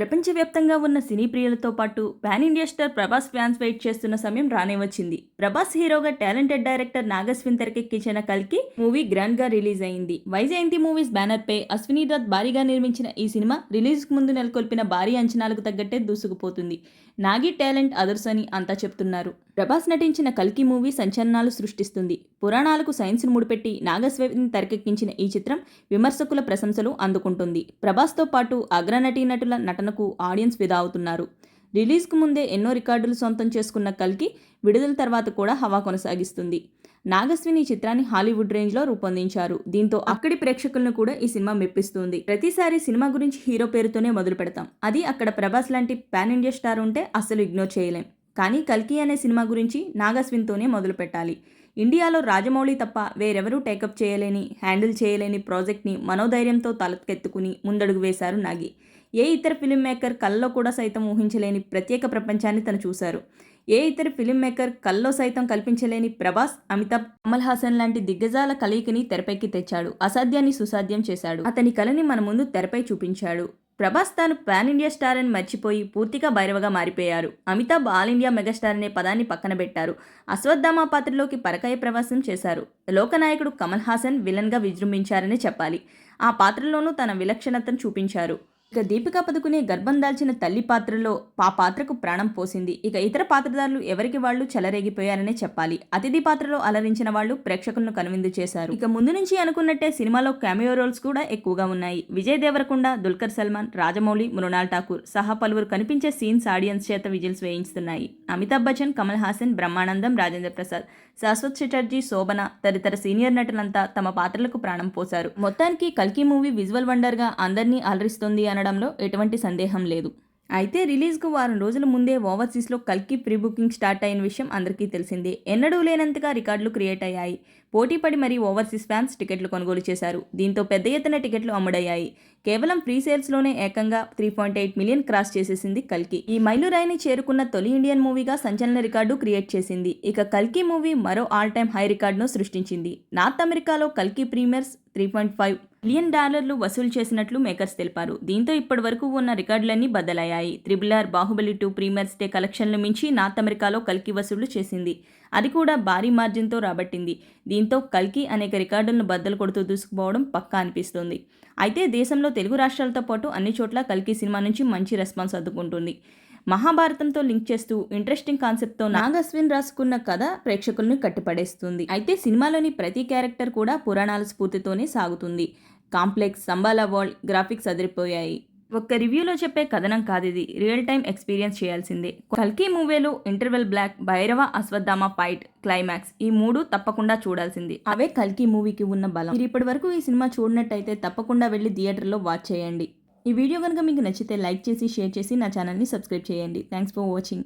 ప్రపంచవ్యాప్తంగా ఉన్న సినీ ప్రియులతో పాటు pan India star Prabhas fans wait చేస్తున్న సమయం రానే వచ్చింది. ప్రభాస్ హీరోగా టాలెంటెడ్ డైరెక్టర్ నాగస్విన్ తెరకెక్కించిన కల్కి మూవీ గ్రాండ్ గా రిలీజ్ అయింది. వైజయంతి మూవీస్ బ్యానర్ పై అశ్విని దత్ భారీగా నిర్మించిన ఈ సినిమా రిలీజ్ కు ముందు నెలకొల్పిన భారీ అంచనాలకు తగ్గట్టే దూసుకుపోతుంది. నాగి టాలెంట్ అదర్స్ అని అంతా చెప్తున్నారు. ప్రభాస్ నటించిన కల్కి మూవీ సంచలనాలు సృష్టిస్తుంది. పురాణాలకు సైన్స్ను ముడిపెట్టి నాగస్విన్ తెరకెక్కించిన ఈ చిత్రం విమర్శకుల ప్రశంసలు అందుకుంటుంది. ప్రభాస్తో పాటు అగ్రనటీ నటుల నటనకు ఆడియన్స్ ఫిదా అవుతున్నారు. రిలీజ్కు ముందే ఎన్నో రికార్డులు సొంతం చేసుకున్న కల్కి విడుదల తర్వాత కూడా హవా కొనసాగిస్తుంది. నాగస్విన్ ఈ చిత్రాన్ని హాలీవుడ్ రేంజ్లో రూపొందించారు. దీంతో అక్కడి ప్రేక్షకులను కూడా ఈ సినిమా మెప్పిస్తుంది. ప్రతిసారి సినిమా గురించి హీరో పేరుతోనే మొదలు పెడతాం. అది అక్కడ ప్రభాస్ లాంటి పాన్ ఇండియా స్టార్ ఉంటే అస్సలు ఇగ్నోర్ చేయలేం. కానీ కల్కి అనే సినిమా గురించి నాగస్విన్తోనే మొదలు పెట్టాలి. ఇండియాలో రాజమౌళి తప్ప వేరెవరూ టేకప్ చేయలేని, హ్యాండిల్ చేయలేని ప్రాజెక్ట్ని మనోధైర్యంతో తలకెత్తుకుని ముందడుగు వేశారు నాగి. ఏ ఇతర ఫిలిం మేకర్ కళ్ళలో కూడా సైతం ఊహించలేని ప్రత్యేక ప్రపంచాన్ని తను చూశారు. ఏ ఇతర ఫిలిం మేకర్ కల్లో సైతం కల్పించలేని ప్రభాస్, అమితాబ్, కమల్ హాసన్ లాంటి దిగ్గజాల కలయికని తెరపైకి తెచ్చాడు. అసాధ్యాన్ని సుసాధ్యం చేశాడు. అతని కళని మన ముందు తెరపై చూపించాడు. ప్రభాస్ తాను పాన్ ఇండియా స్టార్ అని మర్చిపోయి పూర్తిగా భైరవగా మారిపోయారు. అమితాబ్ ఆల్ ఇండియా మెగాస్టార్ అనే పదాన్ని పక్కన పెట్టారు. అశ్వత్థామ పాత్రలోకి పరకాయ ప్రవేశం చేశారు. లోకనాయకుడు కమల్ హాసన్ విలన్గా విజృంభించారని చెప్పాలి. ఆ పాత్రలోనూ తన విలక్షణతను చూపించారు. ఇక దీపికా పదుకునే గర్భం దాల్చిన తల్లి పాత్రలో ఆ పాత్రకు ప్రాణం పోసింది. ఇక ఇతర పాత్రధారులు ఎవరికి వాళ్ళు చెలరేగిపోయారనే చెప్పాలి. అతిథి పాత్రలో అలరించిన వాళ్ళు ప్రేక్షకులను కనువిందు చేశారు. ఇక ముందు నుంచి అనుకున్నట్టే సినిమాలో క్యామియో రోల్స్ కూడా ఎక్కువగా ఉన్నాయి. విజయ్ దేవరకొండ, దుల్కర్ సల్మాన్, రాజమౌళి, మృణాల్ ఠాకూర్ సహా పలువురు కనిపించే సీన్స్ ఆడియన్స్ చేత విజిల్స్ వేయిస్తున్నాయి. అమితాబ్ బచ్చన్, కమల్ హాసన్, బ్రహ్మానందం, రాజేంద్ర ప్రసాద్, శాశ్వత్ చటర్జీ, శోభన తదితర సీనియర్ నటులంతా తమ పాత్రలకు ప్రాణం పోశారు. మొత్తానికి కల్కి మూవీ విజువల్ వండర్గా అందరినీ అలరిస్తుంది అనడంలో ఎటువంటి సందేహం లేదు. అయితే రిలీజ్కు వారం రోజుల ముందే ఓవర్సీస్లో కల్కి ప్రీ బుకింగ్ స్టార్ట్ అయిన విషయం అందరికీ తెలిసిందే. ఎన్నడూ లేనంతగా రికార్డులు క్రియేట్ అయ్యాయి. పోటీపడి మరీ ఓవర్సీస్ ఫ్యాన్స్ టికెట్లు కొనుగోలు చేశారు. దీంతో పెద్ద ఎత్తున టికెట్లు అమ్ముడయ్యాయి. కేవలం ప్రీ సేల్స్లోనే ఏకంగా 3.8 మిలియన్ క్రాస్ చేసేసింది కల్కి. ఈ మైలురాయిని చేరుకున్న తొలి ఇండియన్ మూవీగా సంచలన రికార్డు క్రియేట్ చేసింది. ఇక కల్కి మూవీ మరో ఆల్ టైమ్ హై రికార్డును సృష్టించింది. నార్త్ అమెరికాలో కల్కి ప్రీమియర్స్ $3.5 మిలియన్ వసూలు చేసినట్లు మేకర్స్ తెలిపారు. దీంతో ఇప్పటి వరకు ఉన్న రికార్డులన్నీ బద్దలయ్యాయి. RRR, బాహుబలి 2 ప్రీమియర్స్ డే కలెక్షన్లు మించి నార్త్ అమెరికాలో కల్కి వసూలు చేసింది. అది కూడా భారీ మార్జిన్తో రాబట్టింది. దీంతో కల్కి అనేక రికార్డులను బద్దలు కొడుతూ దూసుకుపోవడం పక్కా అనిపిస్తుంది. అయితే దేశంలో తెలుగు రాష్ట్రాలతో పాటు అన్ని చోట్ల కల్కి సినిమా నుంచి మంచి రెస్పాన్స్ అందుకుంటుంది. మహాభారతంతో లింక్ చేస్తూ ఇంట్రెస్టింగ్ కాన్సెప్ట్తో నాగస్విన్ రాసుకున్న కథ ప్రేక్షకులను కట్టిపడేస్తుంది. అయితే సినిమాలోని ప్రతి క్యారెక్టర్ కూడా పురాణాల స్ఫూర్తితోనే సాగుతుంది. కాంప్లెక్స్, సంబాలా వరల్డ్, గ్రాఫిక్స్ అదిరిపోయాయి. ఒక్క రివ్యూలో చెప్పే కథనం కాదిది, రియల్ టైం ఎక్స్పీరియన్స్ చేయాల్సిందే. కల్కి మూవీలో interval block, Bhairava, Ashwatthama fight, climax ఈ 3 తప్పకుండా చూడాల్సింది. అవే కల్కి మూవీకి ఉన్న బలం. మీరు ఇప్పటి వరకు ఈ సినిమా చూడనట్టయితే తప్పకుండా వెళ్ళి థియేటర్లో వాచ్ చేయండి. ఈ వీడియో కనుక మీకు నచ్చితే లైక్ చేసి, షేర్ చేసి నా ఛానల్ని సబ్స్క్రైబ్ చేయండి. Thanks for watching.